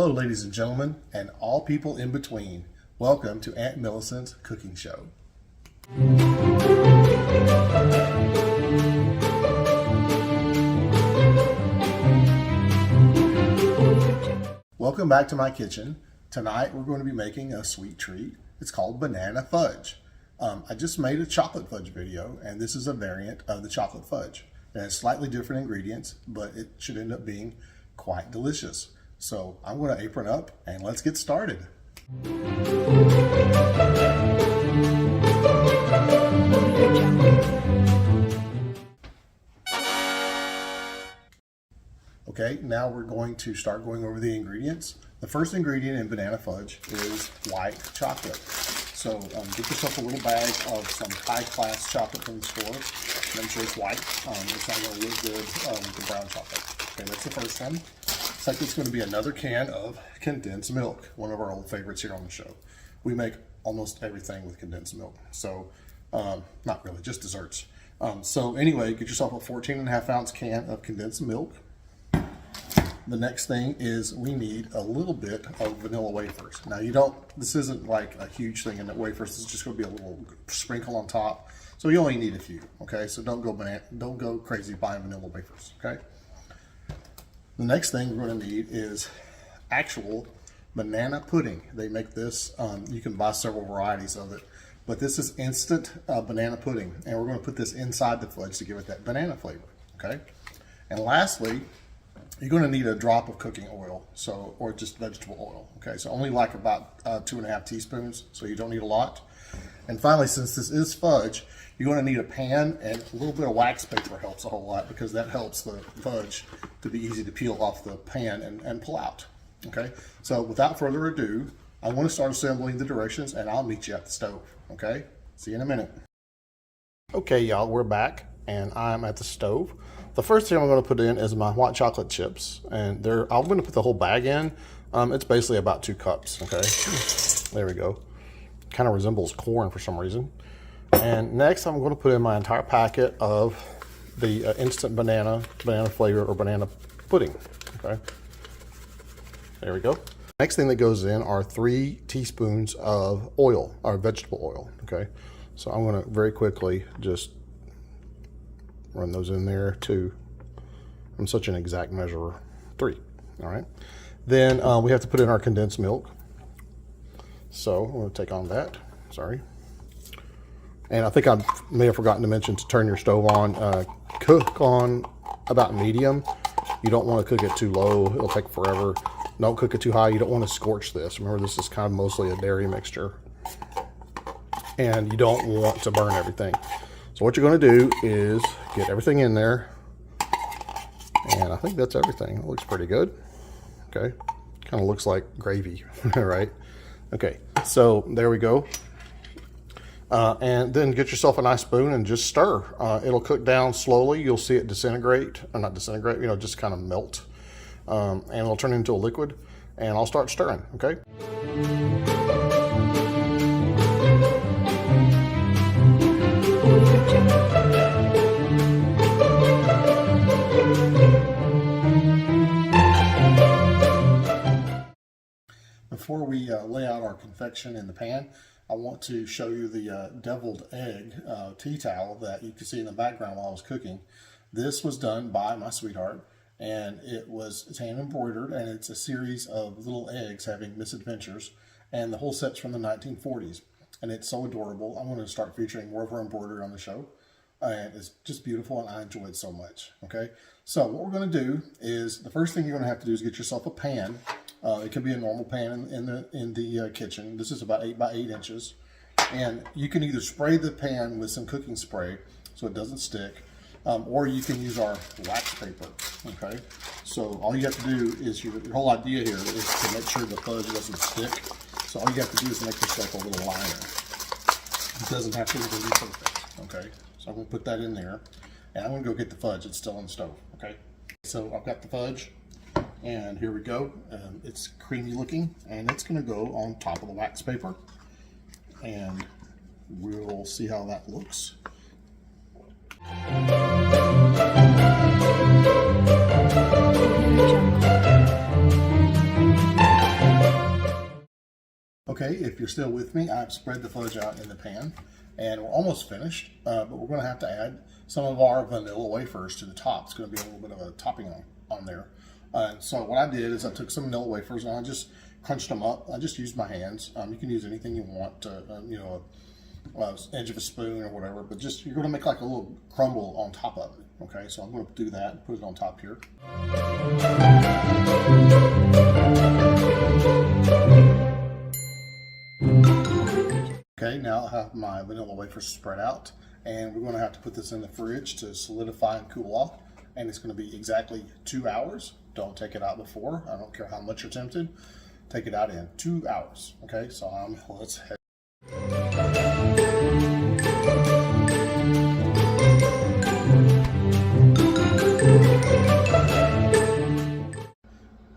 Hello ladies and gentlemen, and all people in between. Welcome to Aunt Millicent's cooking show. Welcome back to my kitchen. Tonight we're going to be making a sweet treat. It's called Banana Fudge. I just made a chocolate fudge video, and this is a variant of the chocolate fudge. It has slightly different ingredients, but it should end up being quite delicious. So I'm going to apron up and let's get started. Okay, now we're going to start going over the ingredients. The first ingredient in banana fudge is white chocolate. So get yourself a little bag of some high-class chocolate from the store. Make sure it's white. It's not going to look good with the brown chocolate. Okay, that's the first one. Second is going to be another can of condensed milk, one of our old favorites here on the show. We make almost everything with condensed milk, so not really, just desserts. So anyway, get yourself a 14.5-ounce can of condensed milk. The next thing is we need a little bit of vanilla wafers. Now this isn't like a huge thing in the wafers. This is just going to be a little sprinkle on top. So you only need a few, okay? So don't go crazy buying vanilla wafers, okay? The next thing we're going to need is actual banana pudding. They make this, you can buy several varieties of it, but this is instant banana pudding, and we're going to put this inside the fudge to give it that banana flavor, okay? And lastly, you're going to need a drop of cooking oil, or just vegetable oil, okay? So only like about 2.5 teaspoons, so you don't need a lot. And finally, since this is fudge, you're going to need a pan, and a little bit of wax paper helps a whole lot because that helps the fudge to be easy to peel off the pan and pull out, okay? So without further ado, I want to start assembling the directions, and I'll meet you at the stove, okay? See you in a minute. Okay, y'all, we're back, and I'm at the stove. The first thing I'm going to put in is my white chocolate chips, and I'm going to put the whole bag in. It's basically about 2 cups, okay? There we go. Kind of resembles corn for some reason. And next I'm going to put in my entire packet of the instant banana flavor or banana pudding, okay? There we go. Next thing that goes in are 3 teaspoons of oil, or vegetable oil, okay? So I'm going to very quickly just run those in there too. I'm such an exact measurer. 3, all right? Then we have to put in our condensed milk. So I'm going to take on that, sorry. And I think I may have forgotten to mention to turn your stove on. Cook on about medium. You don't want to cook it too low. It'll take forever. Don't cook it too high. You don't want to scorch this. Remember, this is kind of mostly a dairy mixture. And you don't want to burn everything. So what you're going to do is get everything in there. And I think that's everything. It looks pretty good. Okay. Kind of looks like gravy, right? Okay, so there we go. And then get yourself a nice spoon and just stir. It'll cook down slowly. You'll see it disintegrate, or not disintegrate, just kind of melt. And it'll turn into a liquid, and I'll start stirring, okay? Before we lay out our confection in the pan, I want to show you the deviled egg tea towel that you can see in the background while I was cooking. This was done by my sweetheart, and it's hand embroidered, and it's a series of little eggs having misadventures, and the whole set's from the 1940s, and it's so adorable. I'm going to start featuring more of her embroidery on the show, and it's just beautiful, and I enjoy it so much, okay? So what we're going to do is, the first thing you're going to have to do is get yourself a pan. It can be a normal pan in the kitchen. This is about 8 by 8 inches. And you can either spray the pan with some cooking spray so it doesn't stick, or you can use our wax paper, okay? So all you have to do is, your whole idea here is to make sure the fudge doesn't stick. So all you have to do is make yourself a little liner. It doesn't have to be perfect, okay? So I'm going to put that in there, and I'm going to go get the fudge. It's still on the stove, okay? So I've got the fudge. And here we go. It's creamy looking, and it's going to go on top of the wax paper, and we'll see how that looks. Okay, if you're still with me, I've spread the fudge out in the pan and we're almost finished, but we're going to have to add some of our vanilla wafers to the top. It's going to be a little bit of a topping on there. So what I did is I took some vanilla wafers and I just crunched them up. I just used my hands. You can use anything you want, you know, edge of a spoon or whatever, but just you're going to make like a little crumble on top of it. Okay, so I'm going to do that and put it on top here. Okay, now I have my vanilla wafers spread out, and we're going to have to put this in the fridge to solidify and cool off, and it's going to be exactly 2 hours. Don't take it out before. I don't care how much you're tempted. Take it out in 2 hours. Okay, so let's head.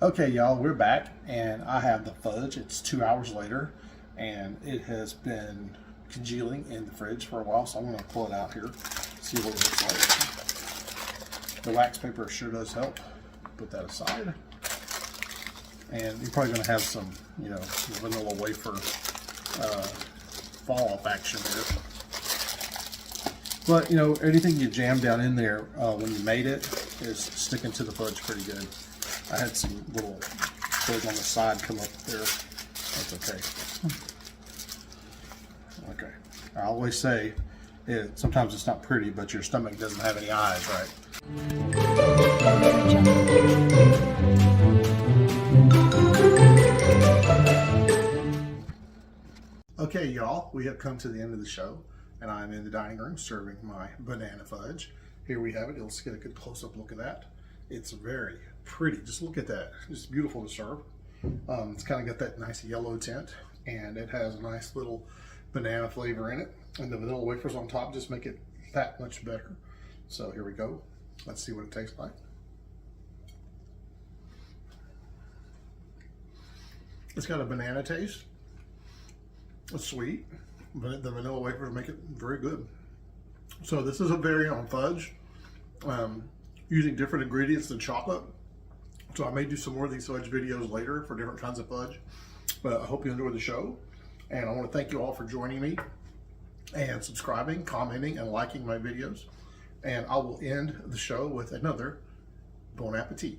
Okay, y'all, we're back, and I have the fudge. It's 2 hours later, and it has been congealing in the fridge for a while, so I'm going to pull it out here, see what it looks like. The wax paper sure does help. Put that aside. And you're probably going to have some, you know, vanilla wafer fall off action there. But, you know, anything you jam down in there when you made it is sticking to the fudge pretty good. I had some little fudge on the side come up there. That's okay. Okay. I always say, sometimes it's not pretty, but your stomach doesn't have any eyes, right? Okay, y'all, we have come to the end of the show, and I'm in the dining room serving my banana fudge. Here we have it. Let's get a good close-up look at that. It's very pretty. Just look at that. It's beautiful to serve. It's kind of got that nice yellow tint, and it has a nice little banana flavor in it. And the vanilla wafers on top just make it that much better. So here we go. Let's see what it tastes like. It's got a banana taste. It's sweet, but the vanilla wafers make it very good. So this is a variant on fudge, using different ingredients than chocolate. So I may do some more of these fudge videos later for different kinds of fudge. But I hope you enjoyed the show. And I want to thank you all for joining me and subscribing, commenting, and liking my videos. And I will end the show with another Bon Appetit.